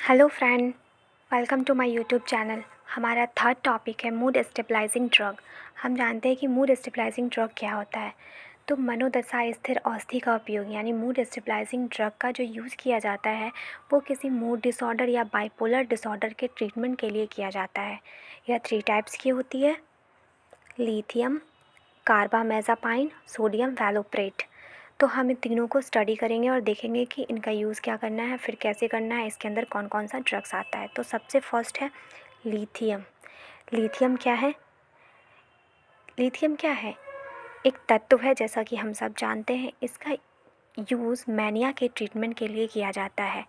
Hello friend, welcome to my YouTube channel. हमारा third topic है mood stabilising drug. हम जानते हैं कि मूड स्टेबलाइजिंग ड्रग क्या होता है। तो मनोदशा स्थिर औषधि का उपयोग यानी मूड स्टेबलाइजिंग ड्रग का जो यूज़ किया जाता है वो किसी मूड डिसऑर्डर या बाइपोलर डिसऑर्डर के ट्रीटमेंट के लिए किया जाता है। यह 3 टाइप्स की होती है: लिथियम, कार्बामेज़ापाइन, सोडियम वैलोप्रेट। तो हम इन तीनों को स्टडी करेंगे और देखेंगे कि इनका यूज़ क्या करना है, फिर कैसे करना है, इसके अंदर कौन कौन सा ड्रग्स आता है। तो सबसे फर्स्ट है लिथियम। लिथियम क्या है? लिथियम क्या है? एक तत्व है, जैसा कि हम सब जानते हैं। इसका यूज़ मैनिया के ट्रीटमेंट के लिए किया जाता है।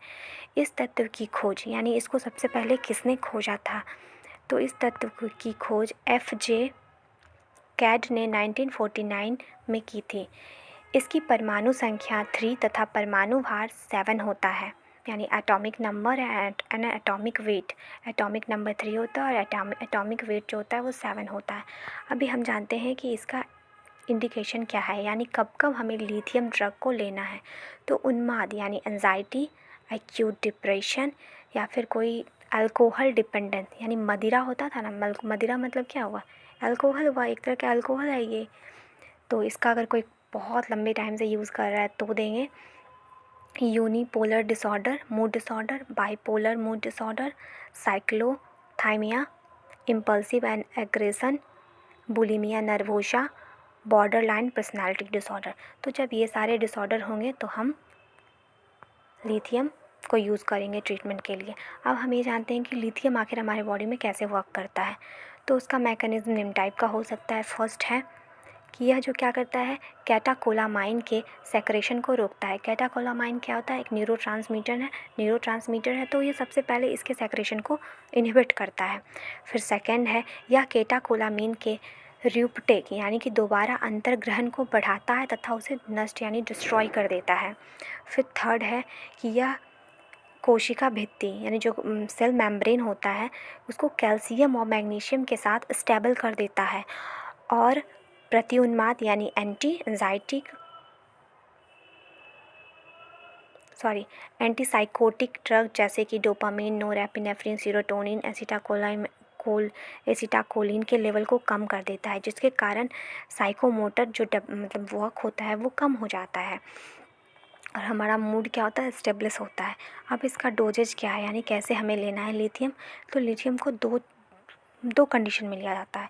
इस तत्व की खोज यानी इसको सबसे पहले किसने खोजा था? तो इस तत्व की खोज F.J. कैड ने 1949 में की थी। इसकी परमाणु संख्या 3 तथा परमाणु भार 7 होता है, यानी atomic number and atomic weight. Atomic number 3 होता है और एटॉमिक वेट जो होता है वो 7 होता है। अभी हम जानते हैं कि इसका इंडिकेशन क्या है, यानी कब कब हमें लिथियम ड्रग को लेना है। तो उन्माद यानी एंजाइटी, एक्यूट डिप्रेशन, या फिर कोई अल्कोहल डिपेंडेंस यानी मदिरा होता था ना, मदिरा मतलब क्या हुआ? अल्कोहल हुआ, एक तरह का अल्कोहल है ये। तो इसका अगर कोई बहुत लंबे टाइम से यूज़ कर रहा है तो देंगे। Unipolar disorder mood disorder, bipolar mood disorder, cyclothymia, impulsive and aggression, bulimia nervosa, border line personality disorder. तो जब ये सारे डिसऑर्डर होंगे तो हम लिथियम को यूज़ करेंगे ट्रीटमेंट के लिए। अब हम ये जानते हैं कि लिथियम आखिर हमारे बॉडी में कैसे वर्क करता है। तो उसका मैकेनिज्म निम्न टाइप का हो सकता है। फर्स्ट है कि यह जो क्या करता है, कैटाकोलामाइन के सेक्रेशन को रोकता है। कैटाकोलामाइन क्या होता है? एक न्यूरोट्रांसमीटर है। तो ये सबसे पहले इसके सेक्रेशन को इनहिबिट करता है। फिर सेकंड है, यह कैटाकोलामीन के र्यूपटेक यानी कि दोबारा अंतर्ग्रहण को बढ़ाता है तथा उसे नष्ट यानी डिस्ट्रॉय कर देता है। फिर थर्ड है कि यह कोशिका भित्ति यानी जो सेल मेम्ब्रेन होता है उसको कैल्शियम और मैग्नीशियम के साथ स्टेबल कर देता है। और प्रत्युन्माद यानी एंटीसाइकोटिक ड्रग जैसे कि डोपामिन, नोरेपिनेफ्रिन, सीरोटोनिन, एसिटाकोलिन के लेवल को कम कर देता है, जिसके कारण साइकोमोटर जो मतलब वर्क होता है वो कम हो जाता है और हमारा मूड क्या होता है, स्टेबलिश होता है। अब इसका डोजेज क्या है, यानी कैसे हमें लेना है लिथियम। तो लिथियम को दो कंडीशन में लिया जाता है।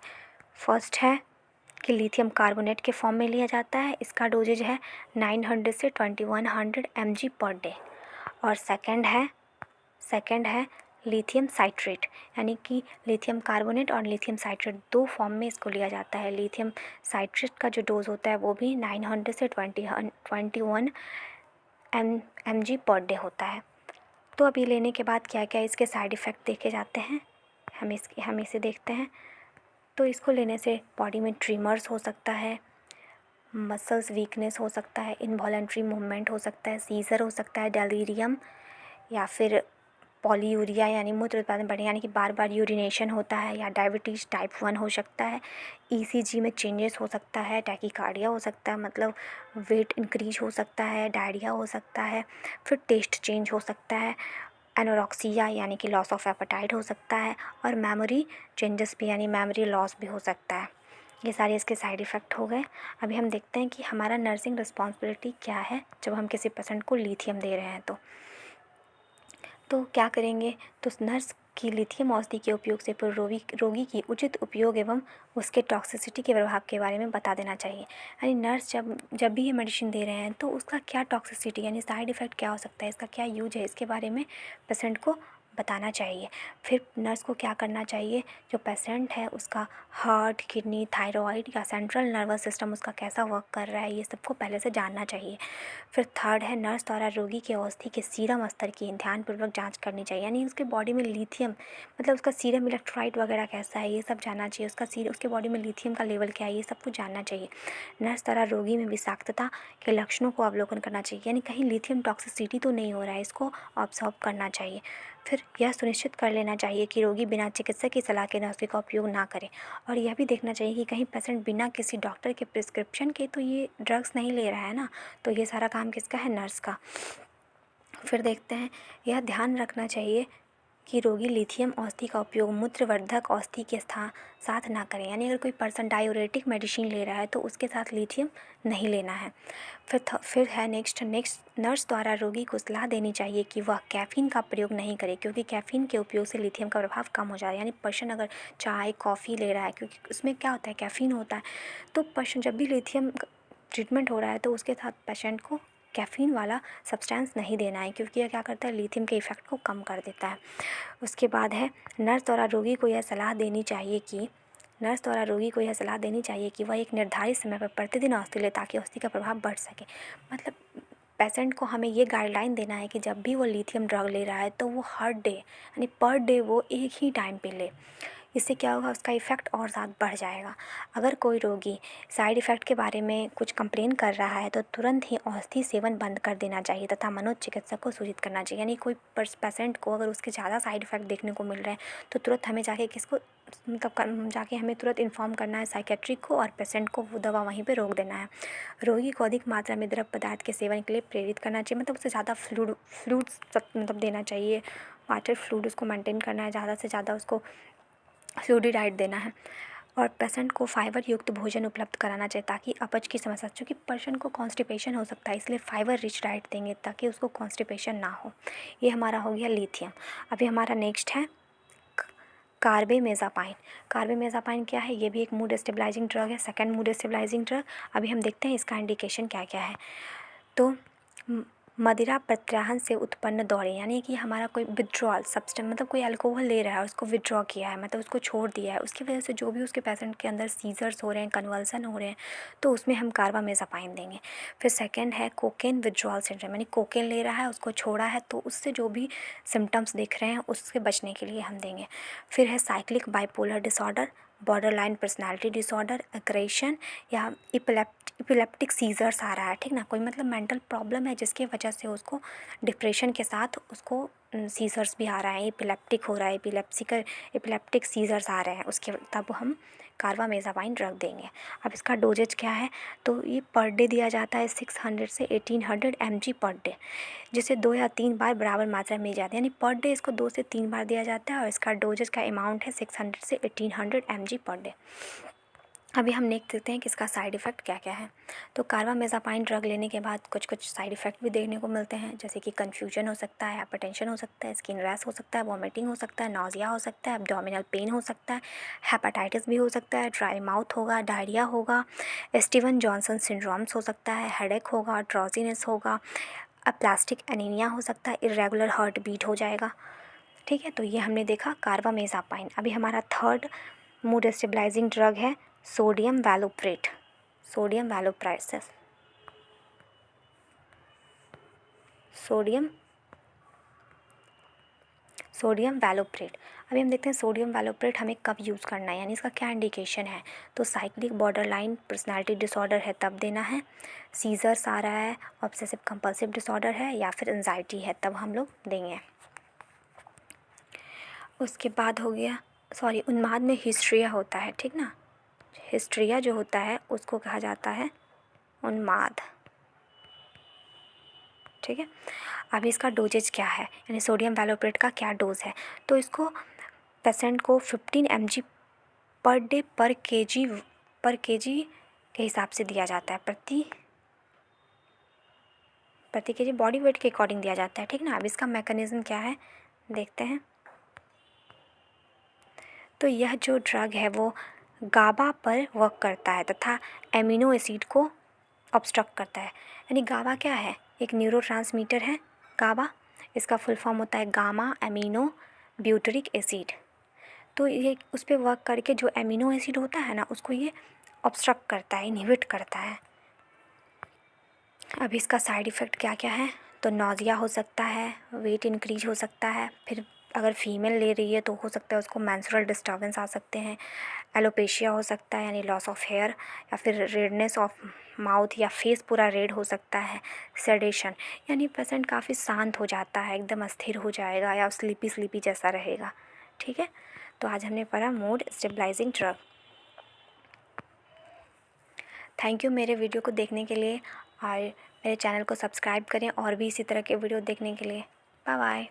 फर्स्ट है कि लिथियम कार्बोनेट के फॉर्म में लिया जाता है। इसका डोजेज है 900 से 2100 mg पर डे। और सेकंड है लिथियम साइट्रेट, यानी कि लिथियम कार्बोनेट और लिथियम साइट्रेट दो फॉर्म में इसको लिया जाता है। लिथियम साइट्रेट का जो डोज होता है वो भी 900 से 21 mg पर डे होता है। तो अभी लेने के बाद क्या क्या इसके साइड इफ़ेक्ट देखे जाते हैं, हम इसे देखते हैं। तो इसको लेने से बॉडी में ट्रीमर्स हो सकता है, मसल्स वीकनेस हो सकता है, इनवॉलेंट्री मूवमेंट हो सकता है, सीजर हो सकता है, डेलीरियम, या फिर पॉलीयूरिया यानी मूत्र उत्पादन बढ़े यानी कि बार बार यूरिनेशन होता है, या डायबिटीज़ टाइप 1 हो सकता है। ईसीजी में चेंजेस हो सकता है, टैकीकार्डिया हो सकता है, मतलब वेट इंक्रीज हो सकता है, डायरिया हो सकता है, फिर टेस्ट चेंज हो सकता है, एनोरेक्सिया यानी कि लॉस ऑफ एपेटाइट हो सकता है, और मेमोरी चेंजेस भी यानी मेमोरी लॉस भी हो सकता है। ये सारे इसके साइड इफ़ेक्ट हो गए। अभी हम देखते हैं कि हमारा नर्सिंग रिस्पॉन्सिबिलिटी क्या है जब हम किसी पेशेंट को लिथियम दे रहे हैं। तो क्या करेंगे, तो नर्स की लिथियम औषधि के उपयोग से पूर्व रोगी की उचित उपयोग एवं उसके टॉक्सिसिटी के प्रभाव के बारे में बता देना चाहिए। यानी नर्स जब भी ये मेडिसिन दे रहे हैं तो उसका क्या टॉक्सिसिटी यानी साइड इफ़ेक्ट क्या हो सकता है, इसका क्या यूज है, इसके बारे में पेशेंट को बताना चाहिए। फिर नर्स को क्या करना चाहिए, जो पेशेंट है उसका हार्ट, किडनी, थायराइड या सेंट्रल नर्वस सिस्टम उसका कैसा वर्क कर रहा है, ये सबको पहले से जानना चाहिए। फिर थर्ड है, नर्स द्वारा रोगी के औषधि के सीरम स्तर की ध्यानपूर्वक जांच करनी चाहिए, यानी उसके बॉडी में लिथियम मतलब उसका सीरम इलेक्ट्रोलाइट वगैरह कैसा है ये सब जानना चाहिए, उसके बॉडी में लिथियम का लेवल क्या है ये सब कुछ जानना चाहिए। नर्स द्वारा रोगी में विषाक्तता के लक्षणों को अवलोकन करना चाहिए, यानी कहीं लिथियम टॉक्सिसिटी तो नहीं हो रहा है, इसको ऑब्जर्व करना चाहिए। फिर यह सुनिश्चित कर लेना चाहिए कि रोगी बिना चिकित्सक की सलाह के औषधि का उपयोग ना करे, और यह भी देखना चाहिए कि कहीं पेशेंट बिना किसी डॉक्टर के प्रिस्क्रिप्शन के तो ये ड्रग्स नहीं ले रहा है ना। तो ये सारा काम किसका है, नर्स का। फिर देखते हैं, यह ध्यान रखना चाहिए कि रोगी लिथियम औषधि का उपयोग मूत्रवर्धक औषधि के साथ ना करें, यानी अगर कोई पर्सन डायूरेटिक मेडिसिन ले रहा है तो उसके साथ लिथियम नहीं लेना है। फिर है नेक्स्ट नर्स द्वारा रोगी को सलाह देनी चाहिए कि वह कैफ़ीन का प्रयोग नहीं करे, क्योंकि कैफ़ीन के उपयोग से लिथियम का प्रभाव कम हो जाए। यानी पर्सन अगर चाय कॉफ़ी ले रहा है, क्योंकि उसमें क्या होता है, कैफ़ीन होता है, तो पर्सन जब भी लिथियम ट्रीटमेंट हो रहा है तो उसके साथ पेशेंट को कैफ़ीन वाला सब्सटेंस नहीं देना है, क्योंकि यह क्या करता है, लिथियम के इफ़ेक्ट को कम कर देता है। उसके बाद है, नर्स द्वारा रोगी को यह सलाह देनी चाहिए कि वह एक निर्धारित समय पर प्रतिदिन औषधि ले, ताकि औषधि का प्रभाव बढ़ सके। मतलब पेशेंट को हमें ये गाइडलाइन देना है कि जब भी वो लिथियम ड्रग ले रहा है तो वो हर डे यानी पर डे वो एक ही टाइम पे ले। इससे क्या होगा, उसका इफ़ेक्ट और ज़्यादा बढ़ जाएगा। अगर कोई रोगी साइड इफ़ेक्ट के बारे में कुछ कंप्लेन कर रहा है तो तुरंत ही औषधि सेवन बंद कर देना चाहिए तथा मनोचिकित्सक को सूचित करना चाहिए। यानी कोई पेशेंट को अगर उसके ज़्यादा साइड इफ़ेक्ट देखने को मिल रहे हैं तो तुरंत हमें जाके जाके हमें तुरंत इन्फॉर्म करना है साइकेट्रिक को, और पेशेंट को वो दवा वहीं पे रोक देना है। रोगी को अधिक मात्रा में द्रव पदार्थ के सेवन के लिए प्रेरित करना चाहिए, मतलब उसे ज़्यादा फ्लूइड्स मतलब देना चाहिए, वाटर फ्लूइड उसको मेंटेन करना है, ज़्यादा से ज़्यादा उसको फ्लूइडी डाइट देना है। और पेशेंट को फाइबर युक्त भोजन उपलब्ध कराना चाहिए, ताकि अपच की समस्या, क्योंकि पर्सन को कॉन्स्टिपेशन हो सकता है, इसलिए फाइबर रिच डाइट देंगे ताकि उसको कॉन्स्टिपेशन ना हो। ये हमारा हो गया लिथियम। अभी हमारा नेक्स्ट है कार्बेमेज़ापाइन। कार्बेमेज़ापाइन क्या है, ये भी एक मूड स्टेबलाइजिंग ड्रग है, सेकंड मूड स्टेबलाइजिंग ड्रग। अभी हम देखते हैं इसका इंडिकेशन क्या क्या है। तो मदिरा प्रत्याहन से उत्पन्न दौरे, यानी कि हमारा कोई विड्रॉल सब्सटेंस, मतलब कोई अल्कोहल ले रहा है, उसको विड्रॉ किया है, मतलब उसको छोड़ दिया है, उसकी वजह से जो भी उसके पेशेंट के अंदर सीजर्स हो रहे हैं, कन्वल्सन हो रहे हैं, तो उसमें हम कार्बामेज़ापाइन देंगे। फिर सेकंड है कोकेन विड्रॉल सिंड्रोम, यानी कोकेन ले रहा है, उसको छोड़ा है, तो उससे जो भी सिम्टम्स दिख रहे हैं उससे बचने के लिए हम देंगे। फिर है cyclic bipolar disorder, borderline personality disorder, aggression या इपिलेप्टिक सीजर्स आ रहा है, ठीक ना, कोई मतलब मेंटल प्रॉब्लम है जिसकी वजह से उसको डिप्रेशन के साथ उसको सीजर्स भी आ रहा है, इपिलेप्टिक हो रहा है, इपिलेप्टिक सीजर्स आ रहे हैं, उसके तब हम कार्बामेज़ापाइन ड्रग देंगे। अब इसका डोजेज क्या है, तो ये पर डे दिया जाता है 600 से 1800 mg पर डे, जिसे 2 या 3 बार बराबर मात्रा में दी जाती है, यानी पर डे इसको 2 से 3 बार दिया जाता है, और इसका डोजेज का अमाउंट है 600 से 1800 mg पर डे। अभी हम देख सकते हैं कि इसका साइड इफ़ेक्ट क्या क्या है। तो कार्बामेज़ापाइन ड्रग लेने के बाद कुछ कुछ साइड इफ़ेक्ट भी देखने को मिलते हैं, जैसे कि कन्फ्यूजन हो सकता है, हाइपरटेंशन हो सकता है, स्किन रैश हो सकता है, वॉमिटिंग हो सकता है, नौजिया हो सकता है, एब्डोमिनल पेन हो सकता है, हेपेटाइटिस भी हो सकता है, ड्राई माउथ होगा, डायरिया होगा, स्टीवन जॉनसन सिंड्रोम्स हो सकता है, हेडेक होगा, ड्रॉजीनेस होगा, प्लास्टिक एनीमिया हो सकता है, इरेगुलर हार्ट बीट हो जाएगा। ठीक है, तो ये हमने देखा कार्बामेज़ापाइन। अभी हमारा थर्ड मूड स्टेबलाइजिंग ड्रग है सोडियम वैलोप्रेट। सोडियम वैलोप्राइसिस सोडियम सोडियम वैलोप्रेट। अभी हम देखते हैं सोडियम वैलोप्रेट हमें कब यूज़ करना है, यानी इसका क्या इंडिकेशन है। तो साइक्लिक बॉर्डरलाइन पर्सनालिटी डिसऑर्डर है तब देना है, सीजर्स आ रहा है, ऑब्सेसिव कंपल्सिव डिसऑर्डर है, या फिर एंजाइटी है, तब हम लोग देंगे। उसके बाद हो गया उन्माद में हिस्ट्रिया होता है, ठीक ना, हिस्ट्रिया जो होता है उसको कहा जाता है उन्माद। ठीक है, अभी इसका डोजेज क्या है, यानी सोडियम वैलोप्रेट का क्या डोज है। तो इसको पेशेंट को 15 mg पर डे पर केजी के हिसाब से दिया जाता है, प्रति केजी बॉडी वेट के अकॉर्डिंग दिया जाता है, ठीक ना। अब इसका मैकेनिज़्म क्या है देखते हैं। तो यह जो ड्रग है वो गाबा पर वर्क करता है तथा एमिनो एसिड को ऑब्स्ट्रक्ट करता है। यानी गाबा क्या है, एक न्यूरोट्रांसमीटर है गाबा, इसका फुल फॉर्म होता है गामा एमिनो ब्यूटरिक एसिड। तो ये उस पर वर्क करके जो एमिनो एसिड होता है ना, उसको ये ऑब्स्ट्रक्ट करता है, इनहिबिट करता है। अब इसका साइड इफ़ेक्ट क्या क्या है, तो नौजिया हो सकता है, वेट इंक्रीज हो सकता है, फिर अगर फीमेल ले रही है तो हो सकता है उसको मेंस्ट्रुअल डिस्टर्बेंस आ सकते हैं, एलोपेशिया हो सकता है यानी लॉस ऑफ हेयर, या फिर रेडनेस ऑफ माउथ या फेस पूरा रेड हो सकता है, सेडेशन यानी पेशेंट काफ़ी शांत हो जाता है, एकदम अस्थिर हो जाएगा या स्लीपी जैसा रहेगा। ठीक है, तो आज हमने पढ़ा mood stabilising drug. Thank you मेरे वीडियो को देखने के लिए। और मेरे चैनल को सब्सक्राइब करें और भी इसी तरह के वीडियो देखने के लिए। Bye bye.